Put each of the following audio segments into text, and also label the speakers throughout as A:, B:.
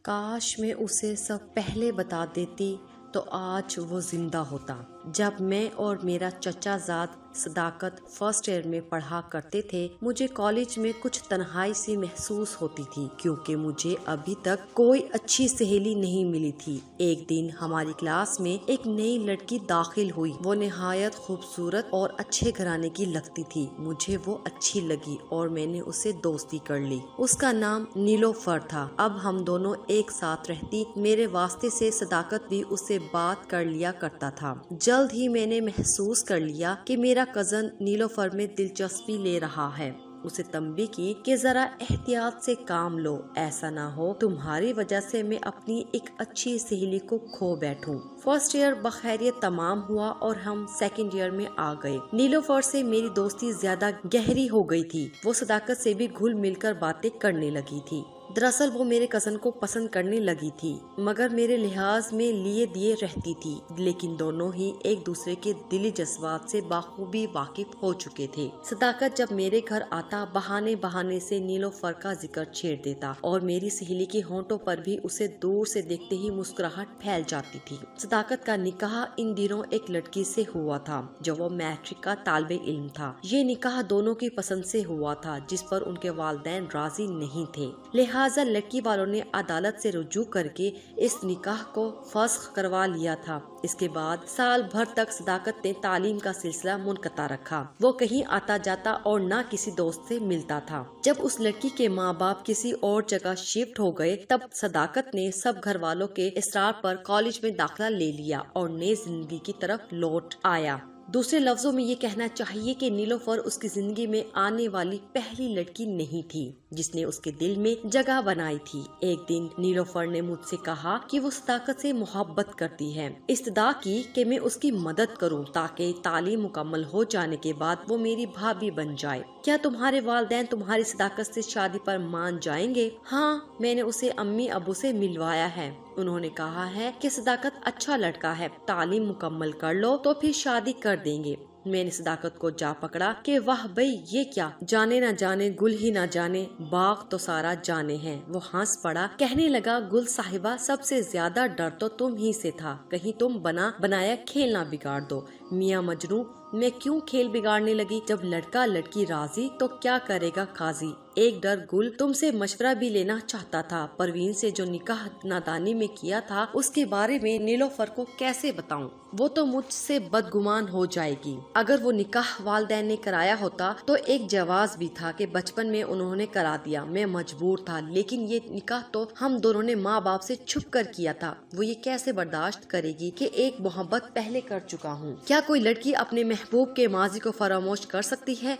A: کاش میں اسے سب پہلے بتا دیتی تو آج وہ زندہ ہوتا۔ جب میں اور میرا چچا زاد صداقت فرسٹ ایئر میں پڑھا کرتے تھے، مجھے کالج میں کچھ تنہائی سی محسوس ہوتی تھی کیونکہ مجھے ابھی تک کوئی اچھی سہیلی نہیں ملی تھی۔ ایک دن ہماری کلاس میں ایک نئی لڑکی داخل ہوئی۔ وہ نہایت خوبصورت اور اچھے گھرانے کی لگتی تھی۔ مجھے وہ اچھی لگی اور میں نے اسے دوستی کر لی۔ اس کا نام نیلوفر تھا۔ اب ہم دونوں ایک ساتھ رہتی، میرے واسطے سے صداقت بھی اس سے بات کر لیا کرتا تھا۔ جلد ہی میں نے محسوس کر لیا کہ میرا کزن نیلوفر میں دلچسپی لے رہا ہے۔ اسے تنبیہ کی کہ ذرا احتیاط سے کام لو، ایسا نہ ہو تمہاری وجہ سے میں اپنی ایک اچھی سہیلی کو کھو بیٹھوں۔ فرسٹ ایئر بخیریت تمام ہوا اور ہم سیکنڈ ایئر میں آ گئے۔ نیلوفر سے میری دوستی زیادہ گہری ہو گئی تھی۔ وہ صداقت سے بھی گھل مل کر باتیں کرنے لگی تھی۔ دراصل وہ میرے کزن کو پسند کرنے لگی تھی، مگر میرے لحاظ میں لیے دیے رہتی تھی، لیکن دونوں ہی ایک دوسرے کے دلی جذبات سے بخوبی واقف ہو چکے تھے۔ صداقت جب میرے گھر آتا بہانے بہانے سے نیلوفر کا ذکر چھیڑ دیتا اور میری سہیلی کے ہونٹوں پر بھی اسے دور سے دیکھتے ہی مسکراہٹ پھیل جاتی تھی۔ صداقت کا نکاح ان دنوں ایک لڑکی سے ہوا تھا جو وہ میٹرک کا طالب علم تھا۔ یہ نکاح دونوں کی پسند سے ہوا تھا جس پر ان کے والدین راضی نہیں تھے، لہٰذا لڑکی والوں نے عدالت سے رجوع کر کے اس نکاح کو فسخ کروا لیا تھا۔ اس کے بعد سال بھر تک صداقت نے تعلیم کا سلسلہ منقطع رکھا۔ وہ کہیں آتا جاتا اور نہ کسی دوست سے ملتا تھا۔ جب اس لڑکی کے ماں باپ کسی اور جگہ شفٹ ہو گئے تب صداقت نے سب گھر والوں کے اصرار پر کالج میں داخلہ لے لیا اور نئی زندگی کی طرف لوٹ آیا۔ دوسرے لفظوں میں یہ کہنا چاہیے کہ نیلوفر اس کی زندگی میں آنے والی پہلی لڑکی نہیں تھی جس نے اس کے دل میں جگہ بنائی تھی۔ ایک دن نیلوفر نے مجھ سے کہا کہ وہ صداقت سے محبت کرتی ہے۔ استدعا کی کہ میں اس کی مدد کروں تاکہ تعلیم مکمل ہو جانے کے بعد وہ میری بھابھی بن جائے۔ کیا تمہارے والدین تمہاری صداقت سے شادی پر مان جائیں گے؟ ہاں، میں نے اسے امی ابو سے ملوایا ہے۔ انہوں نے کہا ہے کہ صداقت اچھا لڑکا ہے، تعلیم مکمل کر لو تو پھر شادی کر دیں گے۔ میں نے صداقت کو جا پکڑا کہ واہ بھئی یہ کیا، جانے نہ جانے گل ہی نہ جانے، باغ تو سارا جانے ہیں۔ وہ ہنس پڑا، کہنے لگا گل صاحبہ سب سے زیادہ ڈر تو تم ہی سے تھا، کہیں تم بنا بنایا کھیل نہ بگاڑ دو۔ میاں مجنوں، میں کیوں کھیل بگاڑنے لگی؟ جب لڑکا لڑکی راضی تو کیا کرے گا قاضی۔ ایک ڈر گل تم سے مشورہ بھی لینا چاہتا تھا، پروین سے جو نکاح نادانی میں کیا تھا اس کے بارے میں نیلوفر کو کیسے بتاؤں؟ وہ تو مجھ سے بدگمان ہو جائے گی۔ اگر وہ نکاح والدین نے کرایا ہوتا تو ایک جواز بھی تھا کہ بچپن میں انہوں نے کرا دیا، میں مجبور تھا، لیکن یہ نکاح تو ہم دونوں نے ماں باپ سے چھپ کر کیا تھا۔ وہ یہ کیسے برداشت کرے گی کہ ایک محبت پہلے کر چکا ہوں؟ کیا کوئی لڑکی اپنے محبوب کے ماضی کو فراموش کر سکتی ہے؟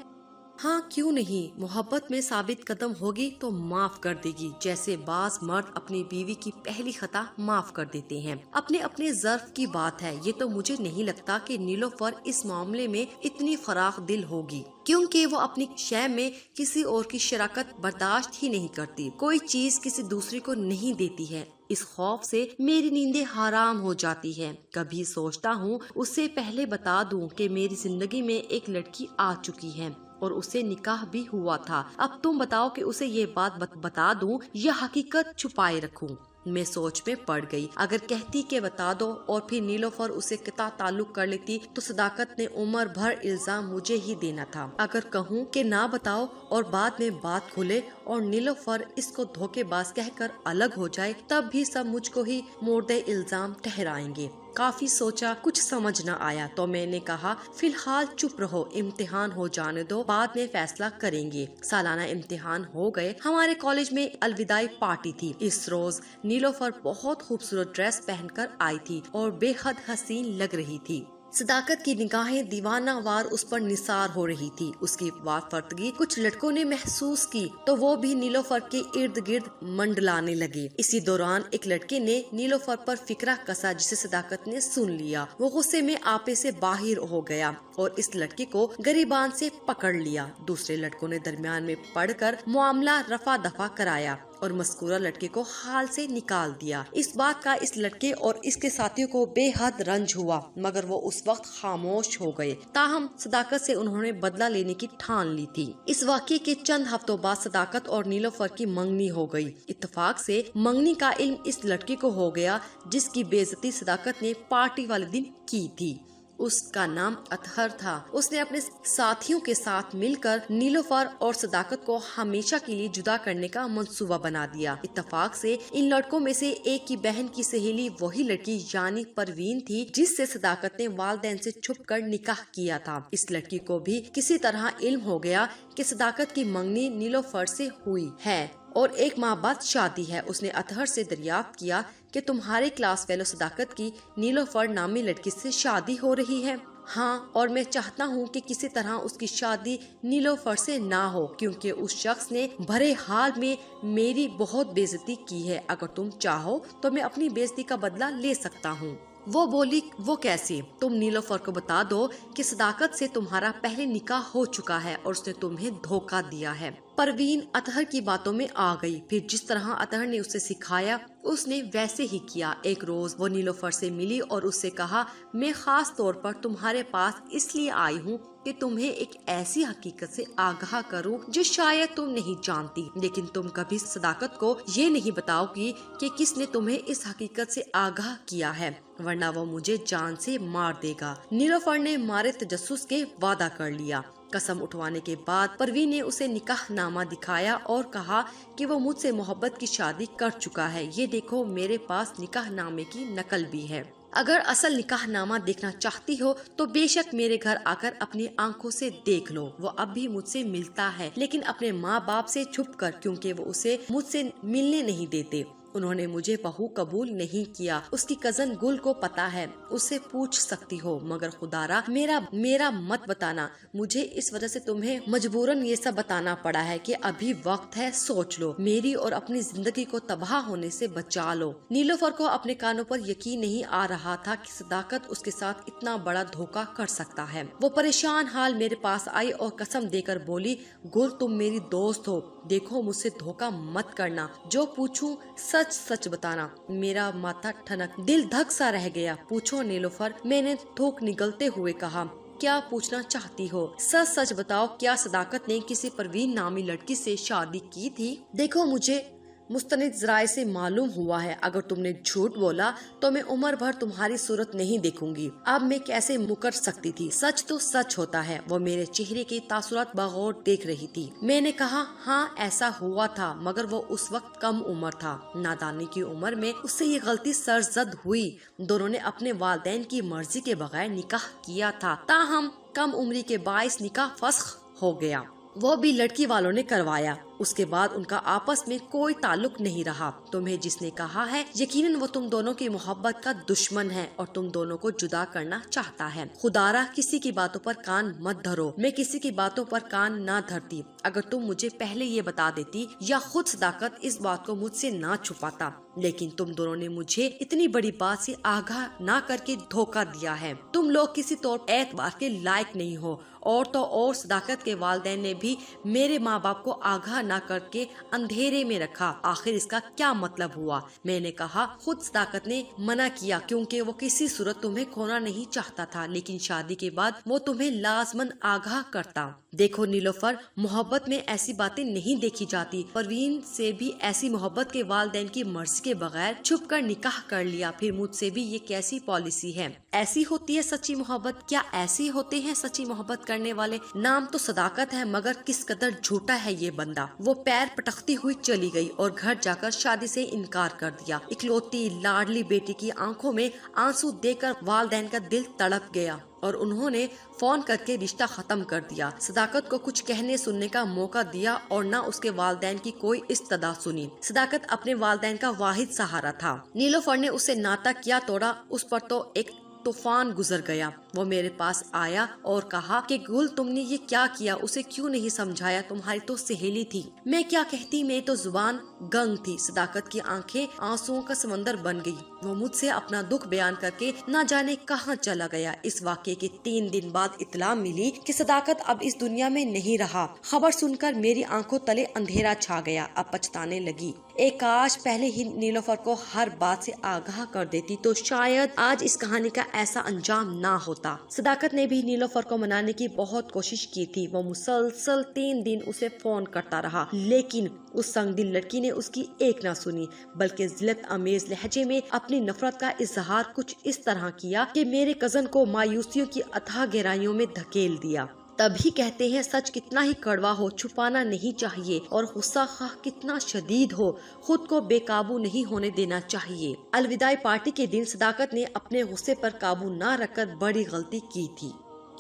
A: ہاں کیوں نہیں، محبت میں ثابت قدم ہوگی تو معاف کر دے گی، جیسے بعض مرد اپنی بیوی کی پہلی خطا معاف کر دیتے ہیں۔ اپنے اپنے ظرف کی بات ہے، یہ تو مجھے نہیں لگتا کہ نیلوفر اس معاملے میں اتنی فراخ دل ہوگی، کیونکہ وہ اپنی شے میں کسی اور کی شراکت برداشت ہی نہیں کرتی، کوئی چیز کسی دوسرے کو نہیں دیتی ہے۔ اس خوف سے میری نیندیں حرام ہو جاتی ہے۔ کبھی سوچتا ہوں اس سے پہلے بتا دوں کہ میری زندگی میں ایک لڑکی آ چکی ہے اور اسے نکاح بھی ہوا تھا۔ اب تم بتاؤ کہ اسے یہ بات بتا دوں یا حقیقت چھپائے رکھوں؟ میں سوچ میں پڑ گئی۔ اگر کہتی کہ بتا دو اور پھر نیلوفر اسے قطع تعلق کر لیتی تو صداقت نے عمر بھر الزام مجھے ہی دینا تھا۔ اگر کہوں کہ نہ بتاؤ اور بعد میں بات کھلے اور نیلوفر اس کو دھوکے باز کہہ کر الگ ہو جائے تب بھی سب مجھ کو ہی مورد الزام ٹھہرائیں گے۔ کافی سوچا، کچھ سمجھ نہ آیا تو میں نے کہا فی الحال چپ رہو، امتحان ہو جانے دو، بعد میں فیصلہ کریں گے۔ سالانہ امتحان ہو گئے۔ ہمارے کالج میں الوداعی پارٹی تھی۔ اس روز نیلوفر بہت خوبصورت ڈریس پہن کر آئی تھی اور بے حد حسین لگ رہی تھی۔ صداقت کی نگاہیں دیوانہ وار اس پر نثار ہو رہی تھی۔ اس کی وافرتگی کچھ لڑکوں نے محسوس کی تو وہ بھی نیلوفر کے ارد گرد منڈلانے لگے۔ اسی دوران ایک لڑکے نے نیلوفر پر فکرہ کسا جسے صداقت نے سن لیا۔ وہ غصے میں آپے سے باہر ہو گیا اور اس لڑکے کو گریبان سے پکڑ لیا۔ دوسرے لڑکوں نے درمیان میں پڑھ کر معاملہ رفع دفع کرایا۔ اور مذکورہ لڑکے کو حال سے نکال دیا۔ اس بات کا اس لڑکے اور اس کے ساتھیوں کو بے حد رنج ہوا، مگر وہ اس وقت خاموش ہو گئے۔ تاہم صداقت سے انہوں نے بدلہ لینے کی ٹھان لی تھی۔ اس واقعے کے چند ہفتوں بعد صداقت اور نیلوفر کی منگنی ہو گئی۔ اتفاق سے منگنی کا علم اس لڑکے کو ہو گیا جس کی بے عزتی صداقت نے پارٹی والے دن کی تھی۔ اس کا نام اطہر تھا۔ اس نے اپنے ساتھیوں کے ساتھ مل کر نیلوفر اور صداقت کو ہمیشہ کے لیے جدا کرنے کا منصوبہ بنا دیا۔ اتفاق سے ان لڑکوں میں سے ایک کی بہن کی سہیلی وہی لڑکی یعنی پروین تھی جس سے صداقت نے والدین سے چھپ کر نکاح کیا تھا۔ اس لڑکی کو بھی کسی طرح علم ہو گیا کہ صداقت کی منگنی نیلوفر سے ہوئی ہے اور ایک ماہ بعد شادی ہے۔ اس نے اطہر سے دریافت کیا کہ تمہارے کلاس فیلو صداقت کی نیلوفر نامی لڑکی سے شادی ہو رہی ہے؟ ہاں، اور میں چاہتا ہوں کہ کسی طرح اس کی شادی نیلوفر سے نہ ہو کیونکہ اس شخص نے بھرے حال میں میری بہت بے عزتی کی ہے۔ اگر تم چاہو تو میں اپنی بے عزتی کا بدلہ لے سکتا ہوں۔ وہ بولی، وہ کیسے؟ تم نیلوفر کو بتا دو کہ صداقت سے تمہارا پہلے نکاح ہو چکا ہے اور اس نے تمہیں دھوکہ دیا ہے۔ پروین اطہر کی باتوں میں آ گئی۔ پھر جس طرح اطہر نے اسے سکھایا اس نے ویسے ہی کیا۔ ایک روز وہ نیلوفر سے ملی اور اس سے کہا، میں خاص طور پر تمہارے پاس اس لیے آئی ہوں کہ تمہیں ایک ایسی حقیقت سے آگاہ کروں جو شاید تم نہیں جانتی، لیکن تم کبھی صداقت کو یہ نہیں بتاؤ گی کہ کس نے تمہیں اس حقیقت سے آگاہ کیا ہے، ورنہ وہ مجھے جان سے مار دے گا۔ نیلوفر نے مارے تجسس کے وعدہ کر لیا۔ قسم اٹھوانے کے بعد پروین نے اسے نکاح نامہ دکھایا اور کہا کہ وہ مجھ سے محبت کی شادی کر چکا ہے۔ یہ دیکھو، میرے پاس نکاح نامے کی نقل بھی ہے۔ اگر اصل نکاح نامہ دیکھنا چاہتی ہو تو بے شک میرے گھر آ کر اپنی آنکھوں سے دیکھ لو۔ وہ اب بھی مجھ سے ملتا ہے لیکن اپنے ماں باپ سے چھپ کر، کیونکہ وہ اسے مجھ سے ملنے نہیں دیتے۔ انہوں نے مجھے بہو قبول نہیں کیا۔ اس کی کزن گل کو پتا ہے، اس سے پوچھ سکتی ہو، مگر خدارا میرا مت بتانا۔ مجھے اس وجہ سے تمہیں مجبوراً یہ سب بتانا پڑا ہے کہ ابھی وقت ہے، سوچ لو، میری اور اپنی زندگی کو تباہ ہونے سے بچا لو۔ نیلوفر کو اپنے کانوں پر یقین نہیں آ رہا تھا کہ صداقت اس کے ساتھ اتنا بڑا دھوکہ کر سکتا ہے۔ وہ پریشان حال میرے پاس آئی اور قسم دے کر بولی، گل تم میری دوست ہو، دیکھو مجھ سے دھوکہ مت کرنا، جو پوچھوں سچ سچ بتانا۔ میرا ماتھا ٹھنک، دل دھک سا رہ گیا۔ پوچھو نیلوفر، میں نے تھوک نگلتے ہوئے کہا۔ کیا پوچھنا چاہتی ہو؟ سچ سچ بتاؤ، کیا صداقت نے کسی پروین نامی لڑکی سے شادی کی تھی؟ دیکھو، مجھے مستند ذرائع سے معلوم ہوا ہے، اگر تم نے جھوٹ بولا تو میں عمر بھر تمہاری صورت نہیں دیکھوں گی۔ اب میں کیسے مکر سکتی تھی؟ سچ تو سچ ہوتا ہے۔ وہ میرے چہرے کے تاثرات بغور دیکھ رہی تھی۔ میں نے کہا، ہاں ایسا ہوا تھا، مگر وہ اس وقت کم عمر تھا۔ نادانی کی عمر میں اس سے یہ غلطی سرزد ہوئی۔ دونوں نے اپنے والدین کی مرضی کے بغیر نکاح کیا تھا، تاہم کم عمری کے باعث نکاح فسخ ہو گیا۔ وہ بھی لڑکی والوں نے کروایا۔ اس کے بعد ان کا آپس میں کوئی تعلق نہیں رہا۔ تمہیں جس نے کہا ہے یقیناً وہ تم دونوں کی محبت کا دشمن ہے اور تم دونوں کو جدا کرنا چاہتا ہے۔ خدارا کسی کی باتوں پر کان مت دھرو۔ میں کسی کی باتوں پر کان نہ دھرتی۔ اگر تم مجھے پہلے یہ بتا دیتی یا خود صداقت اس بات کو مجھ سے نہ چھپاتا، لیکن تم دونوں نے مجھے اتنی بڑی بات سے آگاہ نہ کر کے دھوکہ دیا ہے۔ تم لوگ کسی طور اعتبار کے لائق نہیں ہو، اور تو اور صداقت کے والدین نے بھی میرے ماں باپ کو آگاہ نہ کر کے اندھیرے میں رکھا۔ آخر اس کا کیا مطلب ہوا؟ میں نے کہا، خود صداقت نے منع کیا کیونکہ وہ کسی صورت تمہیں کھونا نہیں چاہتا تھا، لیکن شادی کے بعد وہ تمہیں لازماً آگاہ کرتا۔ دیکھو نیلوفر، محبت میں ایسی باتیں نہیں دیکھی جاتی۔ پروین سے بھی ایسی محبت کے والدین کی مرضی کے بغیر چھپ کر نکاح کر لیا، پھر مجھ سے بھی یہ کیسی پالیسی ہے؟ ایسی ہوتی ہے سچی محبت؟ کیا ایسی ہوتے ہیں سچی محبت کرنے والے؟ نام تو صداقت ہے مگر کس قدر جھوٹا ہے یہ بندہ۔ وہ پیر پٹکتی ہوئی چلی گئی اور گھر جا کر شادی سے انکار کر دیا۔ اکلوتی لاڈلی بیٹی کی آنکھوں میں آنسو دیکھ کر والدین کا دل تڑپ گیا اور انہوں نے فون کر کے رشتہ ختم کر دیا۔ صداقت کو کچھ کہنے سننے کا موقع دیا اور نہ اس کے والدین کی کوئی استدا سنی۔ صداقت اپنے والدین کا واحد سہارا تھا۔ نیلوفر نے اسے ناتا کیا توڑا، اس پر تو ایک طوفان گزر گیا۔ وہ میرے پاس آیا اور کہا کہ گل تم نے یہ کیا کیا؟ اسے کیوں نہیں سمجھایا؟ تمہاری تو سہیلی تھی۔ میں کیا کہتی، میری تو زبان گنگ تھی۔ صداقت کی آنکھیں آنسوؤں کا سمندر بن گئی۔ وہ مجھ سے اپنا دکھ بیان کر کے نہ جانے کہاں چلا گیا۔ اس واقعے کے 3 دن بعد اطلاع ملی کہ صداقت اب اس دنیا میں نہیں رہا۔ خبر سن کر میری آنکھوں تلے اندھیرا چھا گیا۔ اب پچھتانے لگی۔ ایک کاش پہلے ہی نیلوفر کو ہر بات سے آگاہ کر دیتی تو شاید آج اس کہانی کا ایسا انجام نہ ہوتا۔ صداقت نے بھی نیلوفر کو منانے کی بہت کوشش کی تھی، وہ مسلسل 3 دن اسے فون کرتا رہا، لیکن اس سنگ دل لڑکی نے اس کی ایک نہ سنی، بلکہ ذلت امیز لہجے میں اپنی نفرت کا اظہار کچھ اس طرح کیا کہ میرے کزن کو مایوسیوں کی اتھاہ گہرائیوں میں دھکیل دیا۔ تبھی کہتے ہیں سچ کتنا ہی کڑوا ہو چھپانا نہیں چاہیے، اور غصہ خواہ کتنا شدید ہو خود کو بے قابو نہیں ہونے دینا چاہیے۔ الوداعی پارٹی کے دن صداقت نے اپنے غصے پر قابو نہ رکھ کر بڑی غلطی کی تھی۔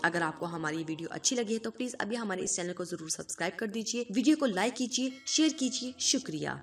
A: اگر آپ کو ہماری ویڈیو اچھی لگی ہے تو پلیز ابھی ہمارے اس چینل کو ضرور سبسکرائب کر دیجیے، ویڈیو کو لائک کیجیے، شیئر کیجیے، شکریہ۔